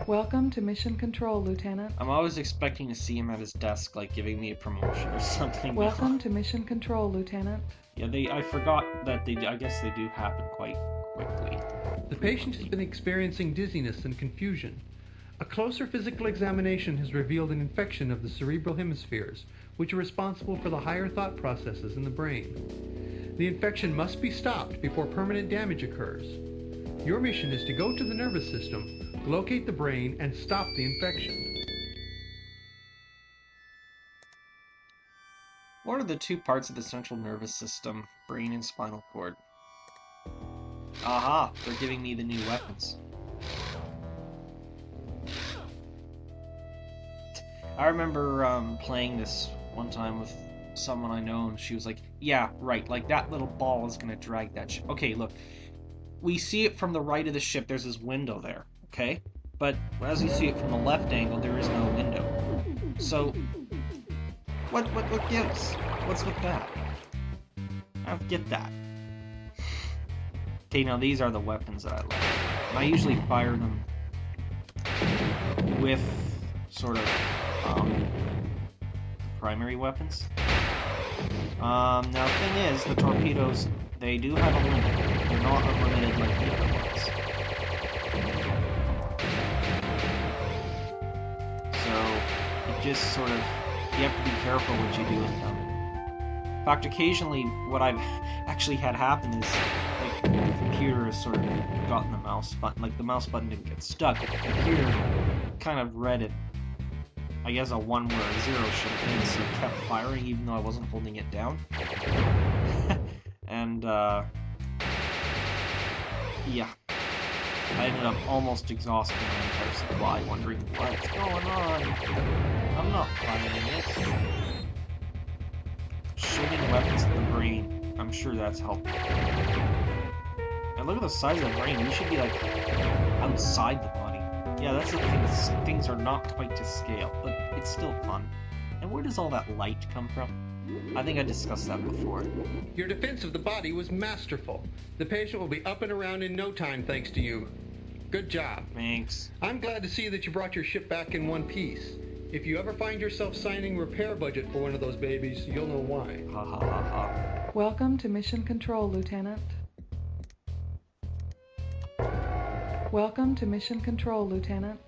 Welcome to Mission Control, Lieutenant. I'm always expecting to see him at his desk, like giving me a promotion or something. Welcome to Mission Control, Lieutenant. Yeah, I forgot that I guess they do happen quite quickly. The patient has been experiencing dizziness and confusion. A closer physical examination has revealed an infection of the cerebral hemispheres, which are responsible for the higher thought processes in the brain. The infection must be stopped before permanent damage occurs. Your mission is to go to the nervous system, locate the brain, and stop the infection. What are the two parts of the central nervous system, brain and spinal cord? Aha, they're giving me the new weapons. I remember playing this one time with someone I know, and she was like, yeah, right, like that little ball is going to drag that ship. Okay, look, we see it from the right of the ship, there's this window there, okay? But as we see it from the left angle, there is no window. So, what gives? What's with that? I don't get that. Okay, now these are the weapons that I like. And I usually fire them with sort of primary weapons. Now the thing is, the torpedoes, they do have a limit. They're not unlimited like the other ones. So, it just sort of, you have to be careful what you do with them. In fact, occasionally, what I've actually had happen is, like, the computer has sort of gotten the mouse button, like the mouse button didn't get stuck, but the computer kind of read it, I guess a 1 where a 0 should have been, so it kept firing even though I wasn't holding it down. And, yeah. I ended up almost exhausting my entire supply, wondering what's going on. I'm not firing it. Shooting weapons at the brain, I'm sure that's helpful. And look at the size of the brain, we should be like outside the body. Yeah, that's the thing, things are not quite to scale, but it's still fun. And where does all that light come from? I think I discussed that before. Your defense of the body was masterful. The patient will be up and around in no time thanks to you. Good job. Thanks. I'm glad to see that you brought your ship back in one piece. If you ever find yourself signing repair budget for one of those babies, you'll know why. Ha ha ha ha. Welcome to Mission Control, Lieutenant. Welcome to Mission Control, Lieutenant.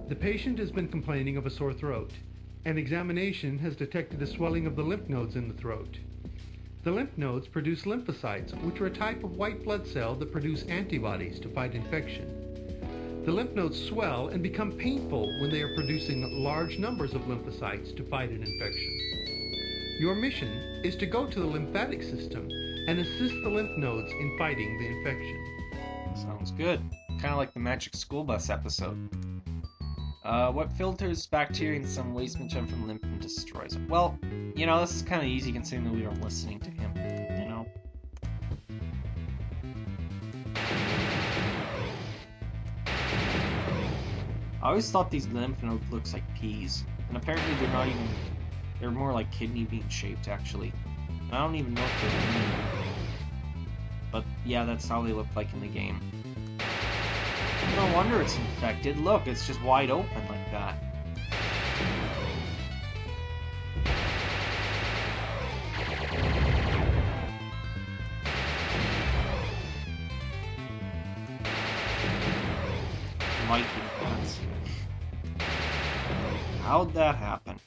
The patient has been complaining of a sore throat. An examination has detected a swelling of the lymph nodes in the throat. The lymph nodes produce lymphocytes, which are a type of white blood cell that produce antibodies to fight infection. The lymph nodes swell and become painful when they are producing large numbers of lymphocytes to fight an infection. Your mission is to go to the lymphatic system and assist the lymph nodes in fighting the infection. Sounds good. Kind of like the Magic School Bus episode. What filters bacteria and some waste material from lymph and destroys it? Well, you know, this is kind of easy considering that we are listening to him, you know? I always thought these lymph nodes looked like peas, and apparently they're not even, they're more like kidney bean shaped actually. And I don't even know if they're green. But yeah, that's how they look like in the game. No wonder it's infected. Look, it's just wide open like that. Lightning bugs. How'd that happen?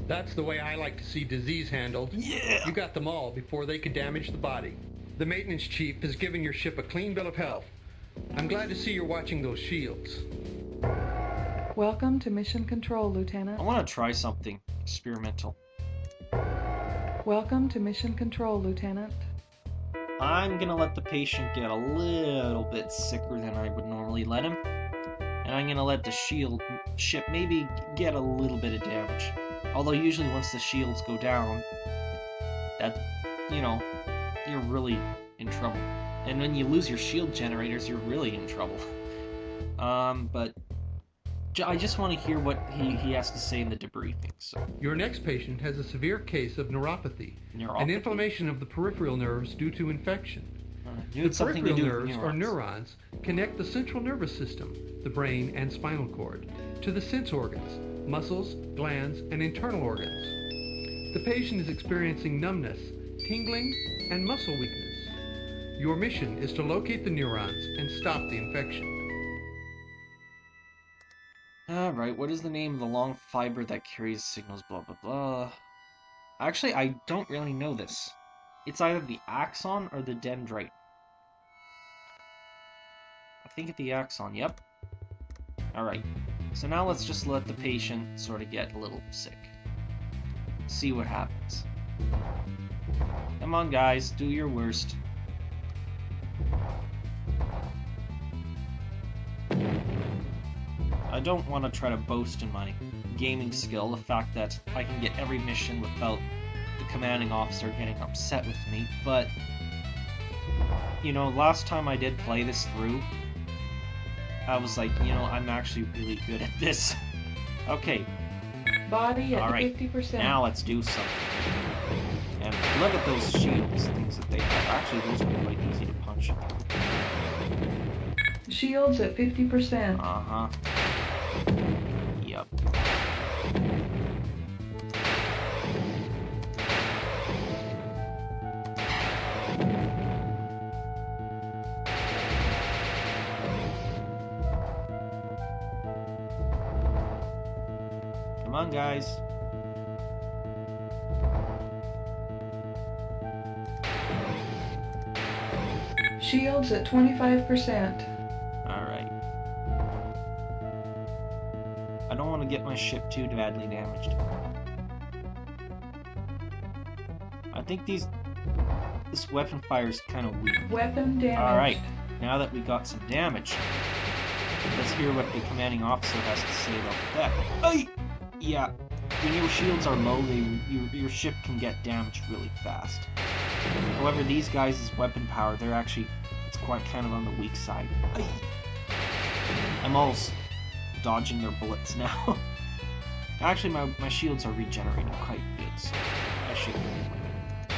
That's the way I like to see disease handled. Yeah! You got them all before they could damage the body. The maintenance chief has given your ship a clean bill of health. I'm glad to see you're watching those shields. Welcome to Mission Control, Lieutenant. I want to try something experimental. Welcome to Mission Control, Lieutenant. I'm gonna let the patient get a little bit sicker than I would normally let him. And I'm gonna let the ship maybe get a little bit of damage. Although usually once the shields go down, that, you know, you're really in trouble. And when you lose your shield generators, you're really in trouble. But I just want to hear what he has to say in the debriefing. So Your next patient has a severe case of neuropathy, Neuropathy. an inflammation of the peripheral nerves due to infection. you The had something to peripheral do with nerves, or neurons, connect the central nervous system, the brain and spinal cord, to the sense organs, muscles, glands, and internal organs. The patient is experiencing numbness, tingling, and muscle weakness. Your mission is to locate the neurons and stop the infection. Alright, what is the name of the long fiber that carries signals, blah blah blah. Actually, I don't really know this. It's either the axon or the dendrite. I think it's the axon, yep. Alright, so now let's just let the patient sort of get a little sick. See what happens. Come on guys, do your worst. I don't want to try to boast in my gaming skill, the fact that I can get every mission without the commanding officer getting upset with me, but, you know, last time I did play this through, I was like, you know, I'm actually really good at this. Okay, Body at alright, 50%. now let's do something. And look at those shields, things that they have. Actually, those are quite easy to punch. Shields at 50%. Uh-huh. Yep. Come on, guys. Shields at 25%. Alright. I don't want to get my ship too badly damaged. I think this weapon fire is kind of weak. Weapon damage. Alright, now that we got some damage, let's hear what the commanding officer has to say about that. Ay! Yeah, when your shields are low, your ship can get damaged really fast. However, these guys' weapon power, it's quite kind of on the weak side. Ay! I'm almost dodging their bullets now. Actually, my shields are regenerating quite good, so I should be good.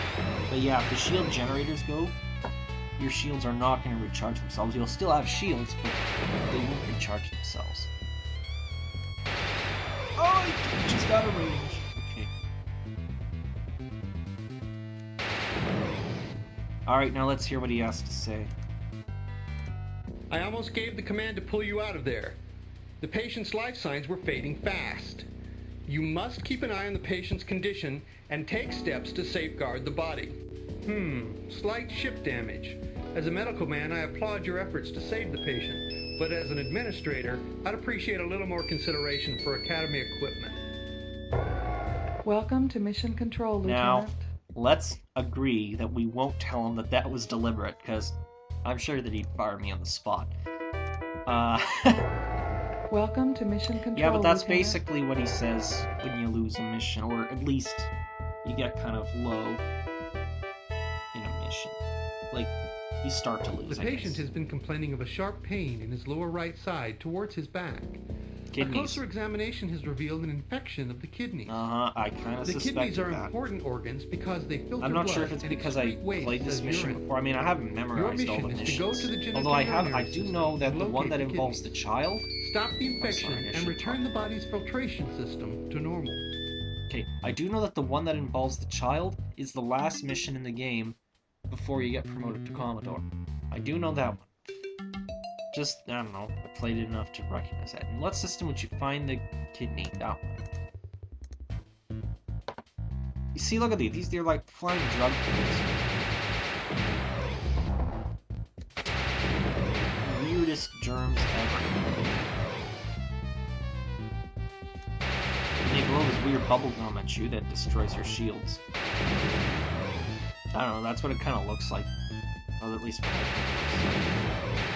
But yeah, if the shield generators go, your shields are not going to recharge themselves. You'll still have shields, but they won't recharge themselves. Oh, I just got a range. Okay. Alright, now let's hear what he has to say. I almost gave the command to pull you out of there. The patient's life signs were fading fast. You must keep an eye on the patient's condition and take steps to safeguard the body. Slight ship damage. As a medical man, I applaud your efforts to save the patient, but as an administrator, I'd appreciate a little more consideration for Academy equipment. Welcome to Mission Control, Now, Lieutenant. let's agree that we won't tell him that that was deliberate, because I'm sure that he'd fire me on the spot. Welcome to Mission Control, Yeah, but that's Lieutenant. basically what he says when you lose a mission, or at least you get kind of low in a mission. Like, you start to lose, The I patient guess. has been complaining of a sharp pain in his lower right side towards his back. A Kidneys. closer examination has revealed an infection of the kidneys. Uh-huh, I kind of The kidneys suspected are that. important organs because they filter I'm not blood sure if it's and because I excrete waste played this as mission urine. before. I mean, I haven't Your memorized all mission the is to go missions. to the Although I genitourinary do system know that and the one locate that the involves the kidneys. child... Stop the I'm infection sorry, I and should return talk. the body's filtration system to normal. Okay, I do know that the one that involves the child is the last mission in the game before you get promoted to Commodore. I do know that one. Just, I don't know, I played it enough to recognize that. In what system would you find the kidney? That one. You see, look at these. They're like flying drug pills. Weirdest germs ever. And they blow this weird bubble gum at you that destroys your shields. I don't know, that's what it kind of looks like. Or at least what I think it looks like.